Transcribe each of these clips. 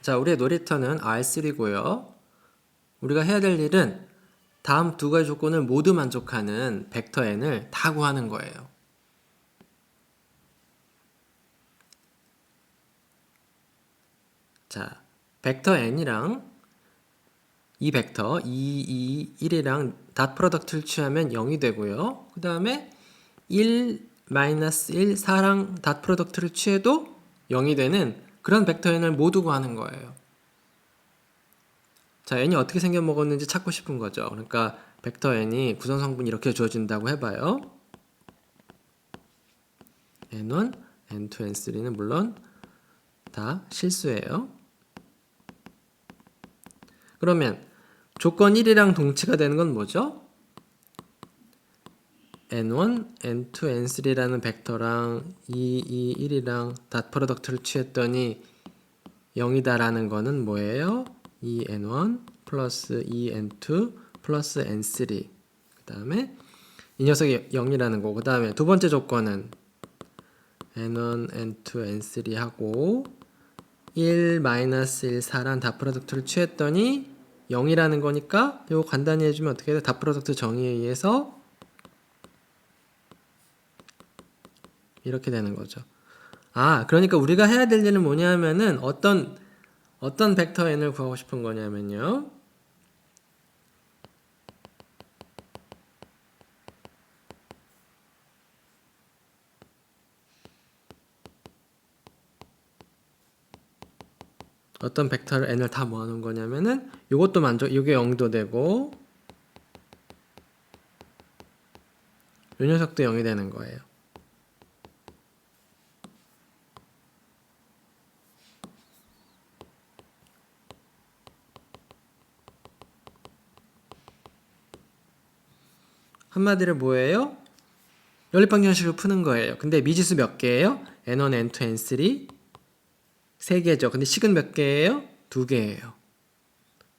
자, 우리의 놀이터는 R3고요. 우리가 해야 될 일은 다음 두 가지 조건을 모두 만족하는 벡터 n을 다 구하는 거예요. 자, 벡터 n이랑 이 벡터 2, 2, 1이랑 닷 프로덕트를 취하면 0이 되고요. 그 다음에 1, 마이너스 1, 4랑 닷 프로덕트를 취해도 0이 되는 그런 벡터 n을 모두 구하는 거예요. 자, n이 어떻게 생겨먹었는지 찾고 싶은 거죠. 그러니까 벡터 n이 구성 성분이 이렇게 주어진다고 해봐요. n1, n2, n3는 물론 다 실수예요. 그러면 조건 1이랑 동치가 되는 건 뭐죠? n1, n2, n3라는 벡터랑 2, 2, 1이랑 닷 프로덕트를 취했더니 0이다라는 거는 뭐예요? 2n1 플러스 2n2 플러스 n3 그 다음에 이 녀석이 0이라는 거고 그 다음에 두 번째 조건은 n1, n2, n3 하고 1, 마이너스 1, 4란 닷 프로덕트를 취했더니 0이라는 거니까 이거 간단히 해주면 어떻게 돼? 닷 프로덕트 정의에 의해서 이렇게 되는 거죠. 아, 그러니까 우리가 해야 될 일은 뭐냐면은 어떤 벡터 n을 구하고 싶은 거냐면요. 어떤 벡터 n을 다 모아놓은 거냐면은 요것도 요게 0도 되고 요 녀석도 0이 되는 거예요. 한마디로 뭐예요? 연립방정식을 푸는 거예요. 근데 미지수 몇 개예요? n1, n2, n3 3개죠. 근데 식은 몇 개예요? 2개예요.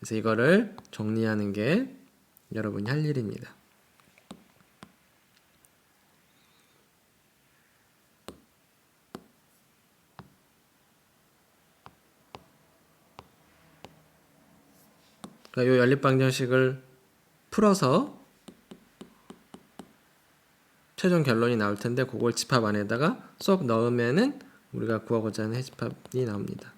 그래서 이거를 정리하는 게 여러분이 할 일입니다. 그러니까 이 연립방정식을 풀어서 최종 결론이 나올 텐데 그걸 집합 안에다가 쏙 넣으면은 우리가 구하고자 하는 해집합이 나옵니다.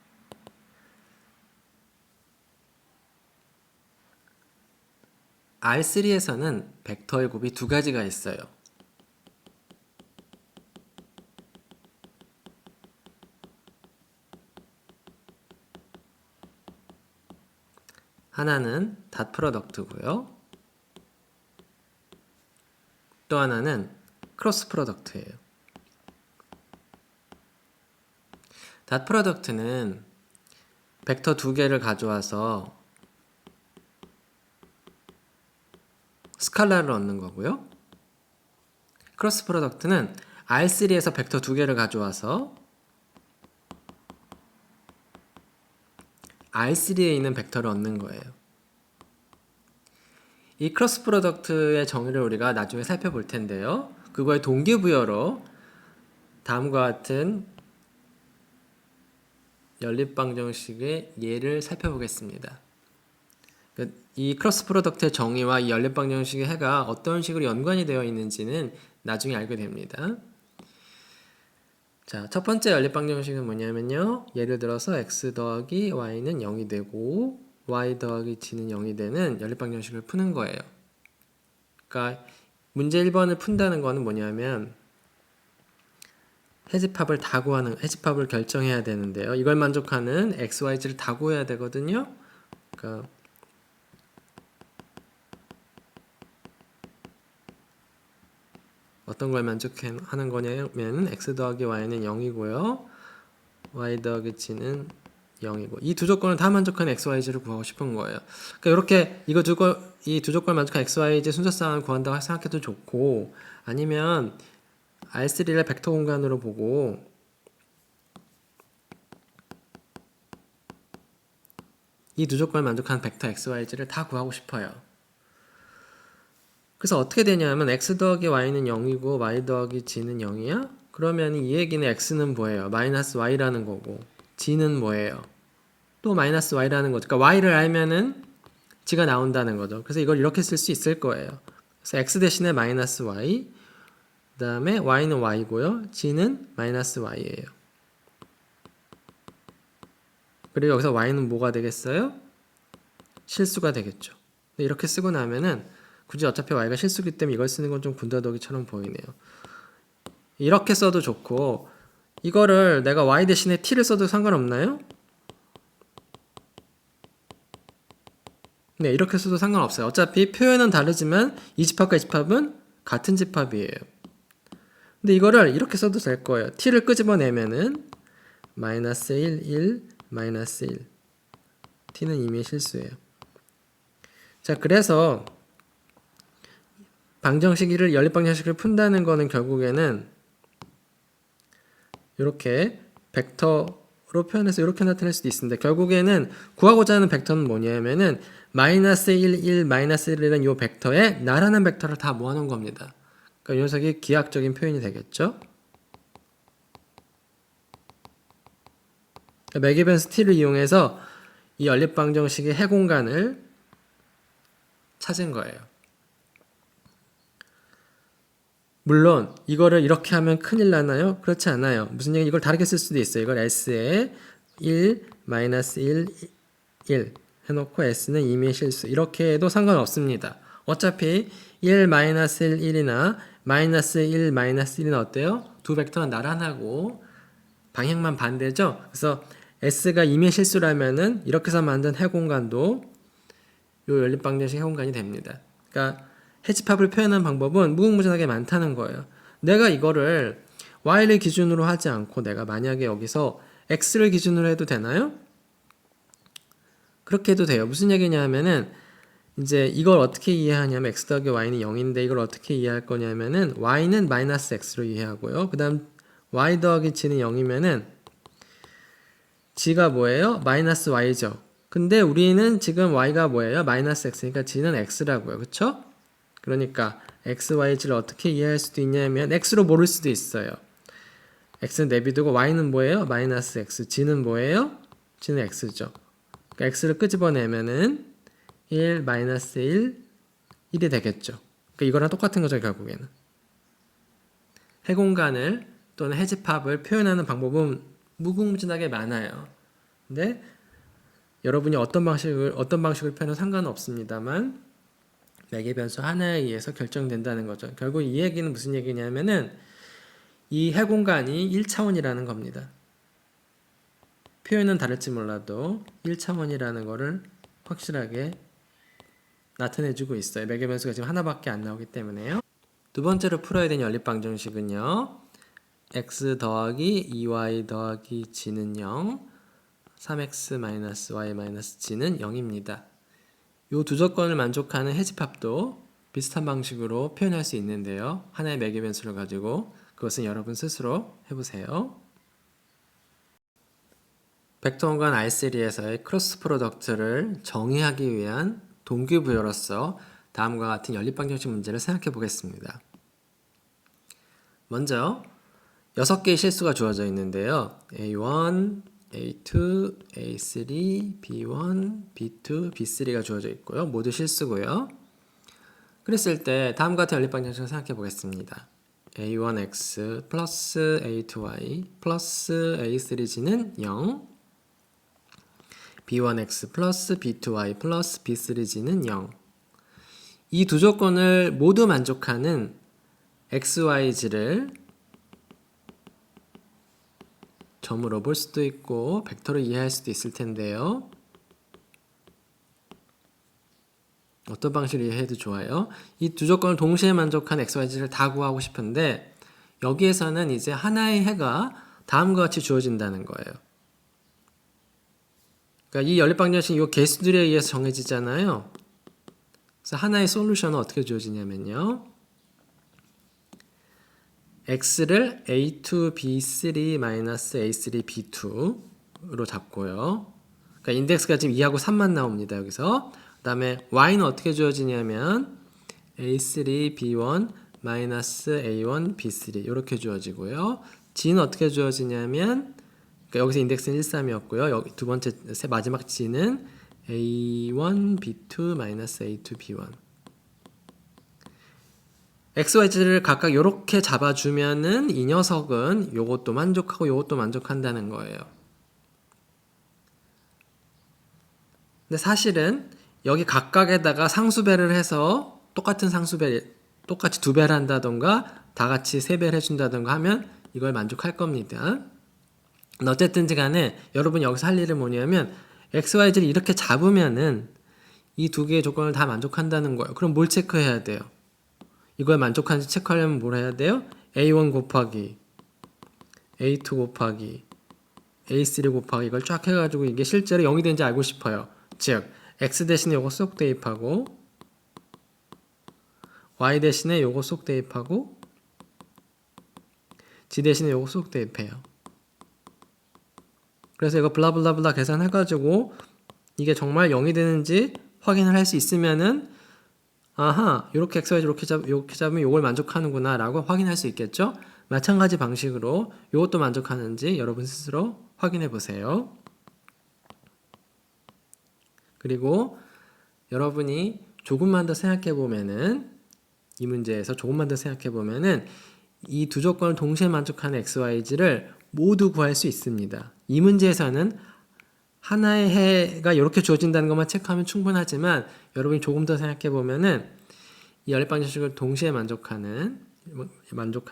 R3에서는 벡터의 곱이 두 가지가 있어요. 하나는 닷 프로덕트고요. 또 하나는 크로스 프로덕트예요. 닷 프로덕트는 벡터 두 개를 가져와서 스칼라를 얻는 거고요. 크로스 프로덕트는 R3에서 벡터 두 개를 가져와서 R3에 있는 벡터를 얻는 거예요. 이 크로스 프로덕트의 정의를 우리가 나중에 살펴볼 텐데요. 그거의 동기부여로 다음과 같은 연립방정식의 예를 살펴보겠습니다. 이 크로스 프로덕트의 정의와 이 연립방정식의 해가 어떤 식으로 연관이 되어 있는지는 나중에 알게 됩니다. 자, 첫 번째 연립방정식은 뭐냐면요. 예를 들어서 x 더하기 y는 0이 되고 y 더하기 g는 0이 되는 연립방정식을 푸는 거예요. 그러니까 문제 1번을 푼다는 거는 뭐냐면 해집합을 결정해야 되는데요. 이걸 만족하는 x, y, g를 다 구해야 되거든요. 그러니까 어떤 걸 만족하는 거냐면 x 더하기 y는 0이고요. y 더하기 g는 0이고 이 두 조건을 다 만족하는 x, y, g를 구하고 싶은 거예요. 그러니까 이렇게 이 두 조건을 만족한 x, y, g 순서쌍을 구한다고 생각해도 좋고 아니면 R3를 벡터 공간으로 보고 이 두 조건을 만족하는 벡터 x, y, g를 다 구하고 싶어요. 그래서 어떻게 되냐면 x 더하기 y는 0이고 y 더하기 g는 0이야? 그러면 이 얘기는 x는 뭐예요? 마이너스 y라는 거고 g는 뭐예요? 또 마이너스 y라는 거죠. 그러니까 y를 알면은 g가 나온다는 거죠. 그래서 이걸 이렇게 쓸 수 있을 거예요. 그래서 x 대신에 마이너스 y, 그 다음에 y는 y고요. g는 마이너스 y예요. 그리고 여기서 y는 뭐가 되겠어요? 실수가 되겠죠. 이렇게 쓰고 나면은 굳이 어차피 y가 실수기 때문에 이걸 쓰는 건 좀 군더더기처럼 보이네요. 이렇게 써도 좋고 이거를 내가 y 대신에 t를 써도 상관없나요? 네, 이렇게 써도 상관없어요. 어차피 표현은 다르지만 이 집합과 이 집합은 같은 집합이에요. 근데 이거를 이렇게 써도 될 거예요. t를 끄집어내면은 마이너스 1, 1, 마이너스 1. t는 이미 실수예요. 자, 그래서 방정식을 연립방정식을 푼다는 거는 결국에는 이렇게 벡터로 표현해서 이렇게 나타낼 수도 있습니다. 결국에는 구하고자 하는 벡터는 뭐냐면은 마이너스 1, 1, 마이너스 1이라는 이 벡터에 나라는 벡터를 다 모아놓은 겁니다. 그러니까 이 녀석이 기하학적인 표현이 되겠죠. 맥의 변수 t를 이용해서 이 연립방정식의 해공간을 찾은 거예요. 물론 이거를 이렇게 하면 큰일 나나요? 그렇지 않아요. 무슨 얘기? 이걸 다르게 쓸 수도 있어요. 이걸 s에 1, 마이너스 1, 1 해놓고 s는 이미 실수 이렇게 해도 상관없습니다. 어차피 1, 마이너스 1, 1이나 마이너스 1, 마이너스 1은 어때요? 두 벡터는 나란하고 방향만 반대죠? 그래서 s가 이미 실수라면은 이렇게 해서 만든 해공간도 요 연립방정식 해공간이 됩니다. 그러니까 해집합을 표현하는 방법은 무궁무진하게 많다는 거예요. 내가 이거를 y를 기준으로 하지 않고 내가 만약에 여기서 x를 기준으로 해도 되나요? 그렇게 해도 돼요. 무슨 얘기냐면은 이제 이걸 어떻게 이해하냐면 x 더하기 y는 0인데 이걸 어떻게 이해할 거냐면은 y는 마이너스 x로 이해하고요. 그 다음 y 더하기 g는 0이면은 g가 뭐예요? 마이너스 y죠. 근데 우리는 지금 y가 뭐예요? 마이너스 x니까 g는 x라고요. 그쵸? 그러니까 x, y, g를 어떻게 이해할 수도 있냐면 x로 모를 수도 있어요. x는 내비두고 y는 뭐예요? 마이너스 x. g는 뭐예요? g는 x죠. 그러니까 x를 끄집어내면은 1, 마이너스 1, 1이 되겠죠. 그러니까 이거랑 똑같은 거죠, 결국에는. 해공간을 또는 해집합을 표현하는 방법은 무궁무진하게 많아요. 근데 여러분이 어떤 방식을 표현해도 상관은 없습니다만 맥의 변수 하나에 의해서 결정된다는 거죠. 결국 이 얘기는 무슨 얘기냐면은 이 해공간이 1차원이라는 겁니다. 표현은 다를지 몰라도 1차원이라는 거를 확실하게 나타내주고 있어요. 맥의 변수가 지금 하나밖에 안 나오기 때문에요. 두 번째로 풀어야 되는 연립방정식은요. x 더하기 2y 더하기 g는 0, 3x 마이너스 y 마이너스 g는 0입니다. 이 두 조건을 만족하는 해집합도 비슷한 방식으로 표현할 수 있는데요. 하나의 맥의 변수를 가지고 그것은 여러분 스스로 해보세요. 벡터 공간 R3에서의 크로스 프로덕트를 정의하기 위한 동기부여로서 다음과 같은 연립방정식 문제를 생각해 보겠습니다. 먼저 6개의 실수가 주어져 있는데요. A1, A2, A3, B1, B2, B3가 주어져 있고요. 모두 실수고요. 그랬을 때 다음과 같은 연립방정식을 생각해 보겠습니다. A1x 플러스 A2y 플러스 A3g는 0, B1x 플러스 B2y 플러스 B3g는 0. 이 두 조건을 모두 만족하는 XYG를 점으로 볼 수도 있고 벡터로 이해할 수도 있을 텐데요. 어떤 방식으로 이해해도 좋아요. 이 두 조건을 동시에 만족한 XYG를 다 구하고 싶은데 여기에서는 이제 하나의 해가 다음과 같이 주어진다는 거예요. 그러니까 이 연립방정식이 이 개수들에 의해서 정해지잖아요. 그래서 하나의 솔루션은 어떻게 주어지냐면요. x를 a2b3-a3b2로 잡고요. 그러니까 인덱스가 지금 2하고 3만 나옵니다. 여기서. 그 다음에 y는 어떻게 주어지냐면 a3b1-a1b3 이렇게 주어지고요. g는 어떻게 주어지냐면 그러니까 여기서 인덱스는 1, 3이었고요. 여기 두 번째 마지막 G는 A1, B2, A2, B1. X, Y, Z를 각각 이렇게 잡아주면은 이 녀석은 요것도 만족하고 요것도 만족한다는 거예요. 근데 사실은 여기 각각에다가 상수배를 해서 똑같은 상수배 똑같이 2배를 한다던가 다 같이 3배를 해준다던가 하면 이걸 만족할 겁니다. 어쨌든지 간에 여러분 여기서 할 일은 뭐냐면 X, Y, Z를 이렇게 잡으면은 이 두 개의 조건을 다 만족한다는 거예요. 그럼 뭘 체크해야 돼요? 이걸 만족하는지 체크하려면 뭘 해야 돼요? A1 곱하기 A2 곱하기 A3 곱하기 이걸 쫙 해가지고 이게 실제로 0이 되는지 알고 싶어요. 즉 X 대신에 요거 쏙 대입하고 Y 대신에 요거 쏙 대입하고 G 대신에 요거 쏙 대입해요. 그래서 이거 블라블라블라 계산해가지고 이게 정말 0이 되는지 확인을 할 수 있으면은 아하, 이렇게 XYZ 이렇게 잡으면 요걸 만족하는구나 라고 확인할 수 있겠죠? 마찬가지 방식으로 요것도 만족하는지 여러분 스스로 확인해 보세요. 그리고 여러분이 조금만 더 생각해 보면은 이 문제에서 조금만 더 생각해 보면은 이 두 조건을 동시에 만족하는 XYZ를 모두 구할 수 있습니다. 이 문제에서는 하나의 해가 이렇게 주어진다는 것만 체크하면 충분하지만 여러분이 조금 더 생각해 보면은 이 연립방정식을 동시에 만족하는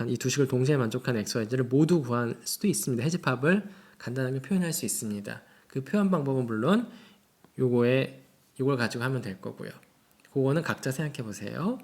이 두 식을 동시에 만족하는 XYZ를 모두 구할 수도 있습니다. 해집합을 간단하게 표현할 수 있습니다. 그 표현 방법은 물론 이걸 가지고 하면 될 거고요. 그거는 각자 생각해 보세요.